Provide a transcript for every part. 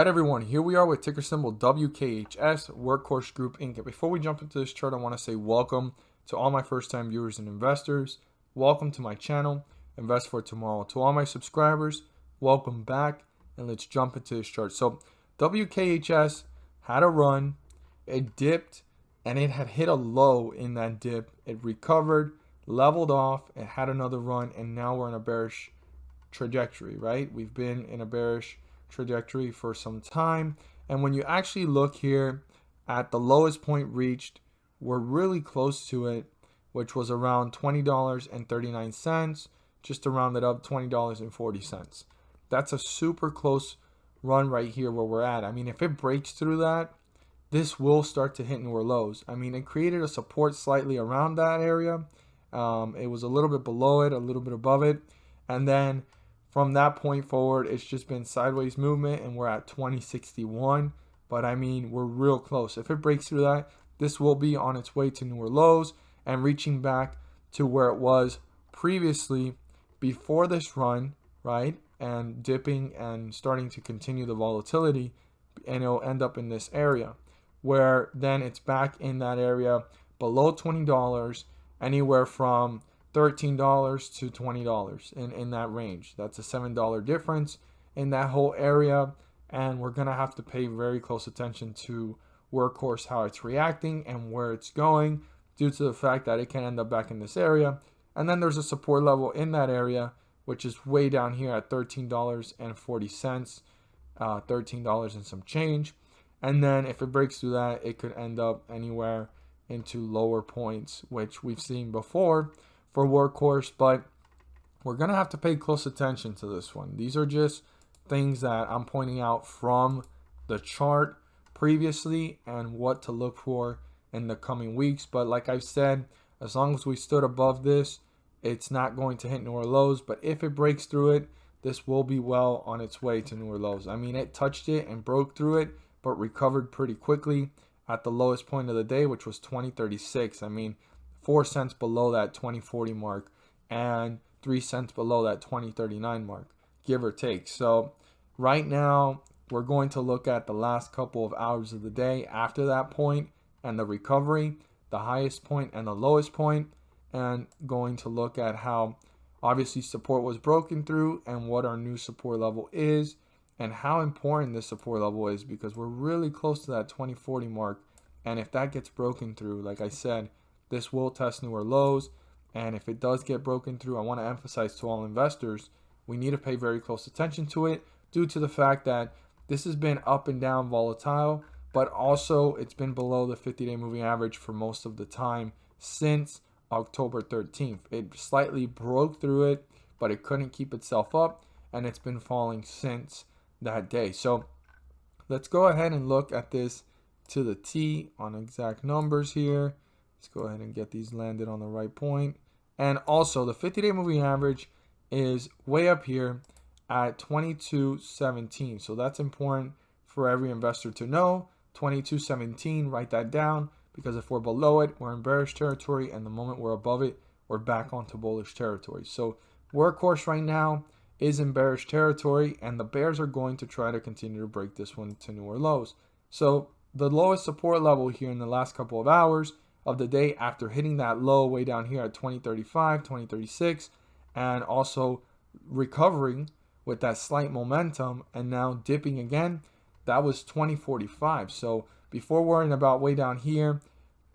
Alright everyone, here we are with ticker symbol WKHS, Workhorse Group Inc. Before we jump into this chart, I want to say welcome to all my first time viewers and investors. Welcome to my channel, Invest for Tomorrow. To all my subscribers, welcome back, and let's jump into this chart. So WKHS had a run, it dipped, and it had hit a low in that dip. It recovered, leveled off, it had another run, and now we're in a bearish trajectory, right? We've been in a bearish trajectory for some time, and when you actually look here at the lowest point reached, we're really close to it, which was around $20.39, just to round it up, $20.40. That's a super close run right here where we're at. I mean, if it breaks through that, this will start to hit newer lows. I mean, it created a support slightly around that area. It was a little bit below it, a little bit above it, and then from that point forward, it's just been sideways movement, and we're at 2061. But I mean, we're real close. If it breaks through that, this will be on its way to newer lows and reaching back to where it was previously before this run, right? And dipping and starting to continue the volatility, and it'll end up in this area where then it's back in that area below $20, anywhere from $13 to $20 in that range. That's a $7 difference in that whole area, and we're gonna have to pay very close attention to Workhorse, how it's reacting and where it's going, due to the fact that it can end up back in this area. And then there's a support level in that area, which is way down here at $13.40, $13 and some change. And then if it breaks through that, it could end up anywhere into lower points, which we've seen before for Workhorse, but we're gonna have to pay close attention to this one. These are just things that I'm pointing out from the chart previously and what to look for in the coming weeks. But like I've said, as long as we stood above this, it's not going to hit newer lows. But if it breaks through it, this will be well on its way to newer lows. I mean, it touched it and broke through it, but recovered pretty quickly at the lowest point of the day, which was 2036. I mean, 4 cents below that 2040 mark and 3 cents below that 2039 mark, give or take. So right now we're going to look at the last couple of hours of the day after that point and the recovery, the highest point and the lowest point, and going to look at how obviously support was broken through and what our new support level is and how important this support level is, because we're really close to that 2040 mark. And if that gets broken through, like I said, this will test newer lows. And if it does get broken through, I want to emphasize to all investors, we need to pay very close attention to it, due to the fact that this has been up and down volatile, but also it's been below the 50-day moving average for most of the time since October 13th. It slightly broke through it, but it couldn't keep itself up, and it's been falling since that day. So let's go ahead and look at this to the T on exact numbers here. Let's go ahead and get these landed on the right point. And also the 50-day moving average is way up here at 2217. So that's important for every investor to know. 2217, write that down, because if we're below it, we're in bearish territory, and the moment we're above it, we're back onto bullish territory. So Workhorse right now is in bearish territory, and the bears are going to try to continue to break this one to newer lows. So the lowest support level here in the last couple of hours of the day, after hitting that low way down here at 2035, 2036, and also recovering with that slight momentum and now dipping again, that was 2045. So before worrying about way down here,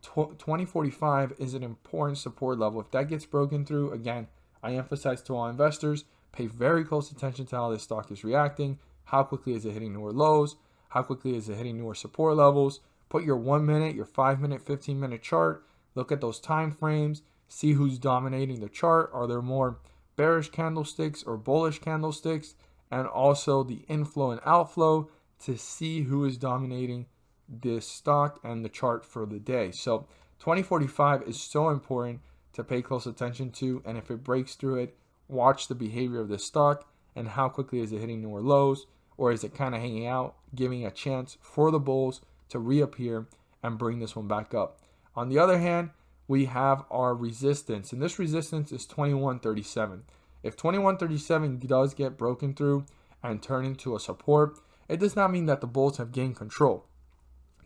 2045 is an important support level. If that gets broken through, again, I emphasize to all investors, pay very close attention to how this stock is reacting. How quickly is it hitting newer lows? How quickly is it hitting newer support levels? Put your 1 minute, your 5 minute, 15 minute chart. Look at those time frames. See who's dominating the chart. Are there more bearish candlesticks or bullish candlesticks? And also the inflow and outflow to see who is dominating this stock and the chart for the day. So 2045 is so important to pay close attention to. And if it breaks through it, watch the behavior of this stock and how quickly is it hitting newer lows, or is it kind of hanging out, giving a chance for the bulls to reappear and bring this one back up. On the other hand, we have our resistance, and this resistance is 2137. If 2137 does get broken through and turn into a support, it does not mean that the bulls have gained control.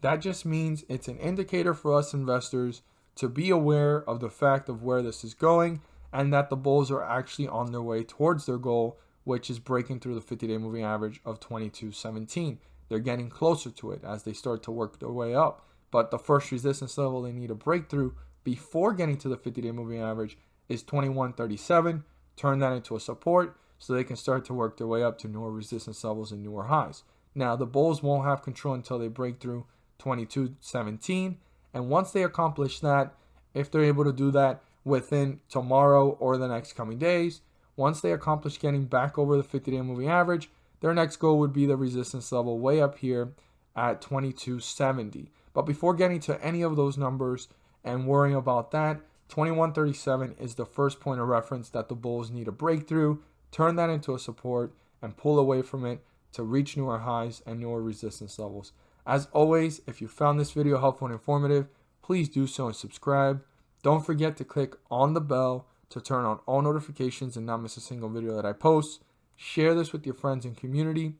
That just means it's an indicator for us investors to be aware of the fact of where this is going and that the bulls are actually on their way towards their goal, which is breaking through the 50-day moving average of 22.17. They're getting closer to it as they start to work their way up. But the first resistance level they need to break through before getting to the 50-day moving average is 21.37. Turn that into a support so they can start to work their way up to newer resistance levels and newer highs. Now, the bulls won't have control until they break through 22.17. And once they accomplish that, if they're able to do that within tomorrow or the next coming days, once they accomplish getting back over the 50-day moving average, their next goal would be the resistance level way up here at 22.70. But before getting to any of those numbers and worrying about that, 21.37 is the first point of reference that the bulls need to break through, turn that into a support, and pull away from it to reach newer highs and newer resistance levels. As always, if you found this video helpful and informative, please do so and subscribe. Don't forget to click on the bell to turn on all notifications and not miss a single video that I post. Share this with your friends and community.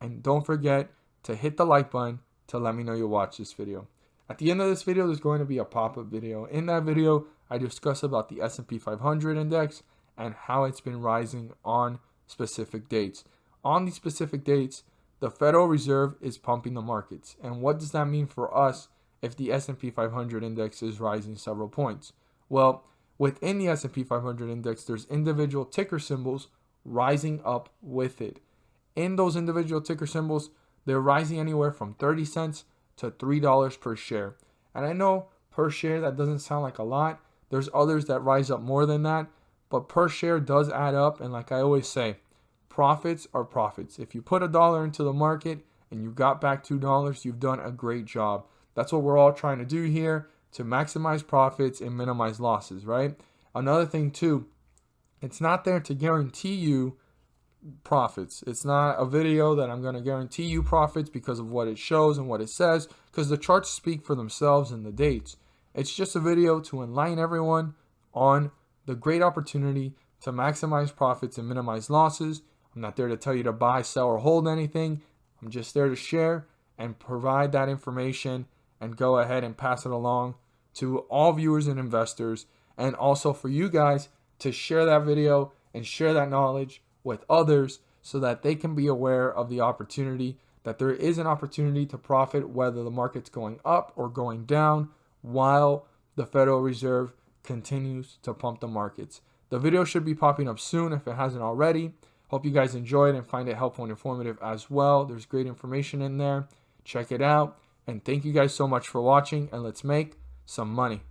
And don't forget to hit the like button to let me know you watched this video. At the end of this video, there's going to be a pop-up video. In that video, I discuss about the S&P 500 index and how it's been rising on specific dates. On these specific dates, the Federal Reserve is pumping the markets. And what does that mean for us if the S&P 500 index is rising several points? Well, within the S&P 500 index, there's individual ticker symbols rising up with it. In those individual ticker symbols, they're rising anywhere from 30 cents to $3 per share. And I know per share, that doesn't sound like a lot. There's others that rise up more than that, but per share does add up. And like I always say, profits are profits. If you put $1 into the market and you got back $2, you've done a great job. That's what we're all trying to do here, to maximize profits and minimize losses, right? Another thing too, it's not there to guarantee you profits. It's not a video that I'm going to guarantee you profits because of what it shows and what it says, because the charts speak for themselves and the dates. It's just a video to enlighten everyone on the great opportunity to maximize profits and minimize losses. I'm not there to tell you to buy, sell, or hold anything. I'm just there to share and provide that information and go ahead and pass it along to all viewers and investors, and also for you guys to share that video and share that knowledge with others so that they can be aware of the opportunity, that there is an opportunity to profit whether the market's going up or going down while the Federal Reserve continues to pump the markets. The video should be popping up soon if it hasn't already. Hope you guys enjoy it and find it helpful and informative as well. There's great information in there. Check it out. And thank you guys so much for watching, and let's make some money.